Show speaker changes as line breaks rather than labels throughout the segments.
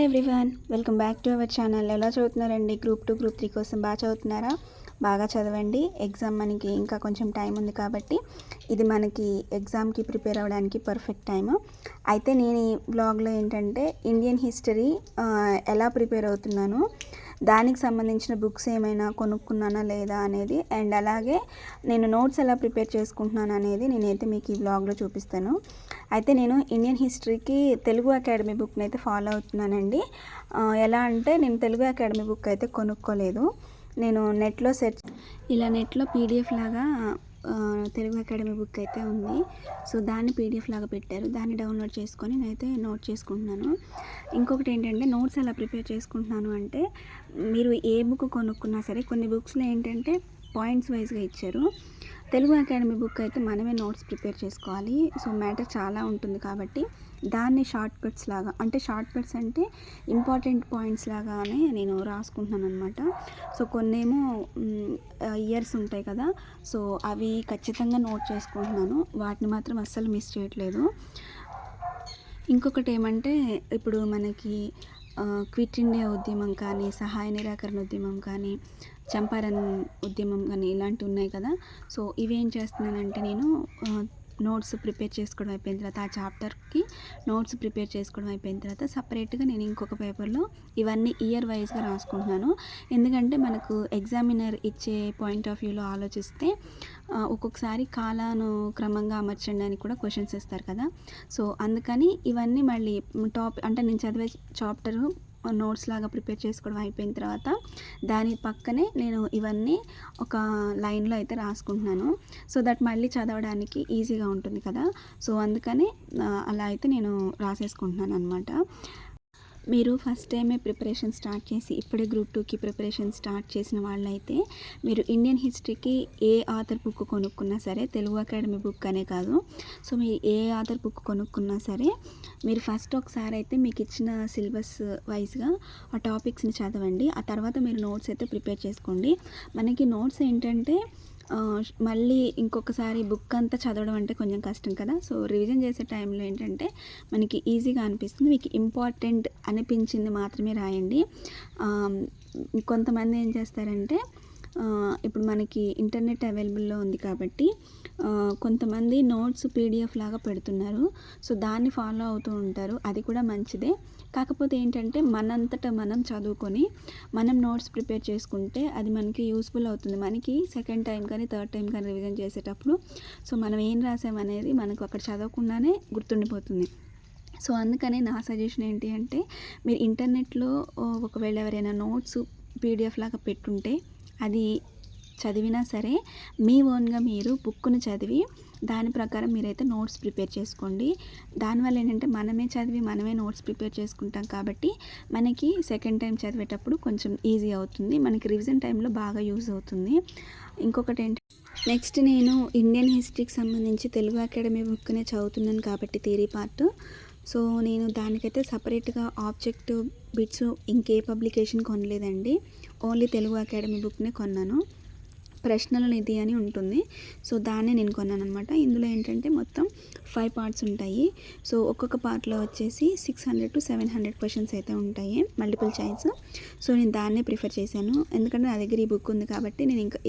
Hello everyone, welcome back to our channel. ఎలా చదువుతున్నారండి? Group 2 group 3 కోసం బాగా చదువుతున్నారా? బాగా చదవండి. ఎగ్జామ్ మనకి ఇంకా కొంచెం టైం ఉంది కాబట్టి ఇది మనకి ఎగ్జామ్కి ప్రిపేర్ అవ్వడానికి పర్ఫెక్ట్ టైము. అయితే నేను ఈ బ్లాగ్లో ఏంటంటే ఇండియన్ హిస్టరీ ఎలా ప్రిపేర్ అవుతున్నాను, దానికి సంబంధించిన బుక్స్ ఏమైనా కొనుక్కున్నానా లేదా అనేది, అండ్ అలాగే నేను నోట్స్ ఎలా ప్రిపేర్ చేసుకుంటున్నాను అనేది నేనైతే మీకు ఈ బ్లాగ్లో చూపిస్తాను. అయితే నేను ఇండియన్ హిస్టరీకి తెలుగు అకాడమీ బుక్ని అయితే ఫాలో అవుతున్నానండి. ఎలా అంటే నేను తెలుగు అకాడమీ బుక్ అయితే కొనుక్కోలేదు. నేను నెట్లో నెట్లో పీడిఎఫ్ లాగా తెలుగు అకాడమీ బుక్ అయితే ఉంది. సో దాన్ని పీడిఎఫ్ లాగా పెట్టారు, దాన్ని డౌన్లోడ్ చేసుకొని నేనైతే నోట్ చేసుకుంటున్నాను. ఇంకొకటి ఏంటంటే నోట్స్ ఎలా ప్రిపేర్ చేసుకుంటున్నాను అంటే, మీరు ఏ బుక్ కొనుక్కున్నా సరే కొన్ని బుక్స్లో ఏంటంటే పాయింట్స్ వైజ్గా ఇచ్చారు. తెలుగు అకాడమీ బుక్ అయితే మనమే నోట్స్ ప్రిపేర్ చేసుకోవాలి. సో మ్యాటర్ చాలా ఉంటుంది కాబట్టి దాన్ని షార్ట్ కట్స్ అంటే ఇంపార్టెంట్ పాయింట్స్ లాగానే నేను రాసుకుంటున్నాను అనమాట. సో కొన్నేమో ఇయర్స్ ఉంటాయి కదా, సో అవి ఖచ్చితంగా నోట్ చేసుకుంటున్నాను, వాటిని మాత్రం అస్సలు మిస్ చేయట్లేదు. ఇంకొకటి ఏమంటే, ఇప్పుడు మనకి క్విట్ ఇండియా ఉద్యమం కానీ, సహాయ నిరాకరణ ఉద్యమం కానీ, చంపారన్ ఉద్యమం కానీ ఇలాంటివి ఉన్నాయి కదా. సో ఇవేం చేస్తున్నానంటే నేను నోట్స్ ప్రిపేర్ చేసుకోవడం అయిపోయిన తర్వాత, ఆ చాప్టర్కి నోట్స్ ప్రిపేర్ చేసుకోవడం అయిపోయిన తర్వాత సపరేట్గా నేను ఇంకొక పేపర్లో ఇవన్నీ ఇయర్ వైజ్గా రాసుకుంటున్నాను. ఎందుకంటే మనకు ఎగ్జామినర్ ఇచ్చే పాయింట్ ఆఫ్ వ్యూలో ఆలోచిస్తే ఒక్కొక్కసారి కాలాను క్రమంగా అమర్చండి అని కూడా క్వశ్చన్స్ ఇస్తారు కదా. సో అందుకని ఇవన్నీ మళ్ళీ అంటే నేను చదివే చాప్టరు నోట్స్ లాగా ప్రిపేర్ చేసుకోవడం అయిపోయిన తర్వాత దాని పక్కనే నేను ఇవన్నీ ఒక లైన్లో అయితే రాసుకుంటున్నాను. సో దట్ మళ్ళీ చదవడానికి ఈజీగా ఉంటుంది కదా. సో అందుకని అలా అయితే నేను రాసేసుకుంటున్నాను అనమాట. మీరు ఫస్ట్ టైమే ప్రిపరేషన్ స్టార్ట్ చేసి ఇప్పుడే గ్రూప్ 2కి ప్రిపరేషన్ స్టార్ట్ చేసిన వాళ్ళైతే మీరు ఇండియన్ హిస్టరీకి ఏ ఆథర్ బుక్ కొనుక్కున్నా సరే, తెలుగు అకాడమీ బుక్ అనే కాదు, సో మీరు ఏ ఆథర్ బుక్ కొనుక్కున్నా సరే మీరు ఫస్ట్ ఒకసారి అయితే మీకు ఇచ్చిన సిలబస్ వైజ్గా ఆ టాపిక్స్ని చదవండి. ఆ తర్వాత మీరు నోట్స్ అయితే ప్రిపేర్ చేసుకోండి. మనకి నోట్స్ ఏంటంటే మళ్ళీ ఇంకొకసారి బుక్ అంతా చదవడం అంటే కొంచెం కష్టం కదా. సో రివిజన్ చేసే టైంలో ఏంటంటే మనకి ఈజీగా అనిపిస్తుంది. మీకు ఇంపార్టెంట్ అనిపించింది మాత్రమే రాయండి. కొంతమంది ఏం చేస్తారంటే, ఇప్పుడు మనకి ఇంటర్నెట్ అవైలబుల్లో ఉంది కాబట్టి కొంతమంది నోట్స్ పీడిఎఫ్ లాగా పెడుతున్నారు. సో దాన్ని ఫాలో అవుతూ ఉంటారు, అది కూడా మంచిదే. కాకపోతే ఏంటంటే మనంతటా మనం చదువుకొని మనం నోట్స్ ప్రిపేర్ చేసుకుంటే అది మనకి యూస్ఫుల్ అవుతుంది. మనకి సెకండ్ టైం కానీ థర్డ్ టైం కానీ రివిజన్ చేసేటప్పుడు సో మనం ఏం రాసామనేది మనకు అక్కడ చదవకుండానే గుర్తుండిపోతుంది. సో అందుకని నా సజెషన్ ఏంటి అంటే, మీరు ఇంటర్నెట్లో ఒకవేళ ఎవరైనా నోట్స్ పీడిఎఫ్ లాగా పెట్టుంటే అది చదివినా సరే మీ ఓన్గా మీరు బుక్ను చదివి దాని ప్రకారం మీరైతే నోట్స్ ప్రిపేర్ చేసుకోండి. దానివల్ల ఏంటంటే మనమే చదివి మనమే నోట్స్ ప్రిపేర్ చేసుకుంటాం కాబట్టి మనకి సెకండ్ టైం చదివేటప్పుడు కొంచెం ఈజీ అవుతుంది, మనకి రివిజన్ టైంలో బాగా యూజ్ అవుతుంది. ఇంకొకటి నెక్స్ట్ నేను ఇండియన్ హిస్టరీకి సంబంధించి తెలుగు అకాడమీ బుక్నే చదువుతున్నాను కాబట్టి థియరీ పార్ట్. సో నేను దానికైతే సపరేట్గా ఆబ్జెక్ట్ బిట్స్ ఇంకే పబ్లికేషన్ కొనలేదండి, ఓన్లీ తెలుగు అకాడమీ బుక్నే కొన్నాను. ప్రశ్నల నిధి అని ఉంటుంది, సో దాన్నే నేను కొన్నాను అనమాట. ఇందులో ఏంటంటే మొత్తం 5 పార్ట్స్ ఉంటాయి. సో ఒక్కొక్క పార్ట్లో వచ్చేసి 600 to 700 క్వశ్చన్స్ అయితే ఉంటాయి, మల్టిపుల్ చాయిస్. సో నేను దాన్నే ప్రిఫర్ చేశాను, ఎందుకంటే నా దగ్గర ఈ బుక్ ఉంది కాబట్టి. నేను ఇంకా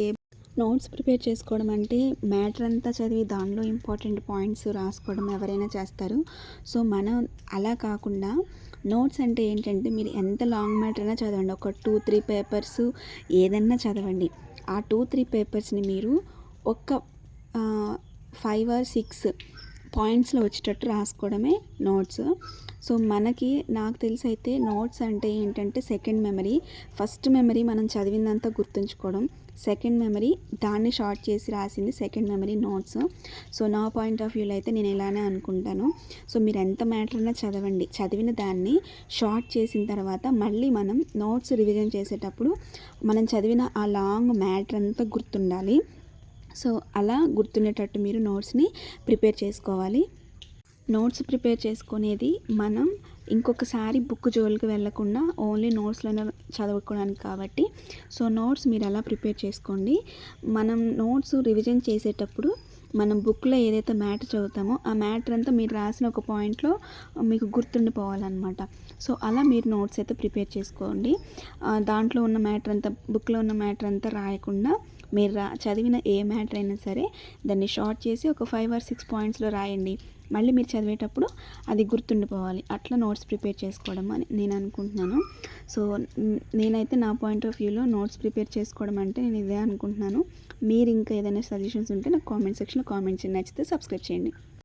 నోట్స్ ప్రిపేర్ చేసుకోవడం అంటే మ్యాటర్ అంతా చదివి దానిలో ఇంపార్టెంట్ పాయింట్స్ రాసుకోవడం ఎవరైనా చేస్తారు. సో మనం అలా కాకుండా నోట్స్ అంటే ఏంటంటే మీరు ఎంత లాంగ్ మ్యాటర్ అయినా చదవండి, ఒక 2-3 పేపర్స్ ఏదన్నా చదవండి. ఆ 2-3 పేపర్స్ని మీరు ఒక 5 or 6 పాయింట్స్లో వచ్చేటట్టు రాసుకోవడమే నోట్స్. సో నాకు తెలిసి అయితే నోట్స్ అంటే ఏంటంటే సెకండ్ మెమరీ. ఫస్ట్ మెమరీ మనం చదివిందంతా గుర్తుంచుకోవడం, సెకండ్ మెమరీ దాన్ని షార్ట్ చేసి రాసింది సెకండ్ మెమరీ నోట్స్. సో నా పాయింట్ ఆఫ్ వ్యూలో అయితే నేను ఇలానే అనుకుంటాను. సో మీరు ఎంత మ్యాటర్ అయినా చదవండి, చదివిన దాన్ని షార్ట్ చేసిన తర్వాత మళ్ళీ మనం నోట్స్ రివిజన్ చేసేటప్పుడు మనం చదివిన ఆ లాంగ్ మ్యాటర్ అంతా గుర్తుండాలి. సో అలా గుర్తుండేటట్టు మీరు నోట్స్ని ప్రిపేర్ చేసుకోవాలి. నోట్స్ ప్రిపేర్ చేసుకునేది మనం ఇంకొకసారి బుక్ జోలికి వెళ్ళకుండా ఓన్లీ నోట్స్లోనే చదువుకోవడానికి కాబట్టి. సో నోట్స్ మీరు అలా ప్రిపేర్ చేసుకోండి. మనం నోట్స్ రివిజన్ చేసేటప్పుడు మనం బుక్లో ఏదైతే మ్యాటర్ చదువుతామో ఆ మ్యాటర్ అంతా మీరు రాసిన ఒక పాయింట్లో మీకు గుర్తుండిపోవాలన్నమాట. సో అలా మీరు నోట్స్ అయితే ప్రిపేర్ చేసుకోండి. దాంట్లో ఉన్న మ్యాటర్ అంతా, బుక్లో ఉన్న మ్యాటర్ అంతా రాయకుండా మీరు చదివిన ఏ మ్యాటర్ అయినా సరే దాన్ని షార్ట్ చేసి ఒక 5 or 6 పాయింట్స్లో రాయండి. మళ్ళీ మీరు చదివేటప్పుడు అది గుర్తుండిపోవాలి. అట్లా నోట్స్ ప్రిపేర్ చేసుకోవడం అని నేను అనుకుంటున్నాను. సో నేనైతే నా పాయింట్ ఆఫ్ వ్యూలో నోట్స్ ప్రిపేర్ చేసుకోవడం అంటే నేను ఇదే అనుకుంటున్నాను. మీరు ఇంకా ఏదైనా సజెషన్స్ ఉంటే నాకు కామెంట్ సెక్షన్లో కామెంట్ చేయండి. నచ్చితే సబ్స్క్రైబ్ చేయండి.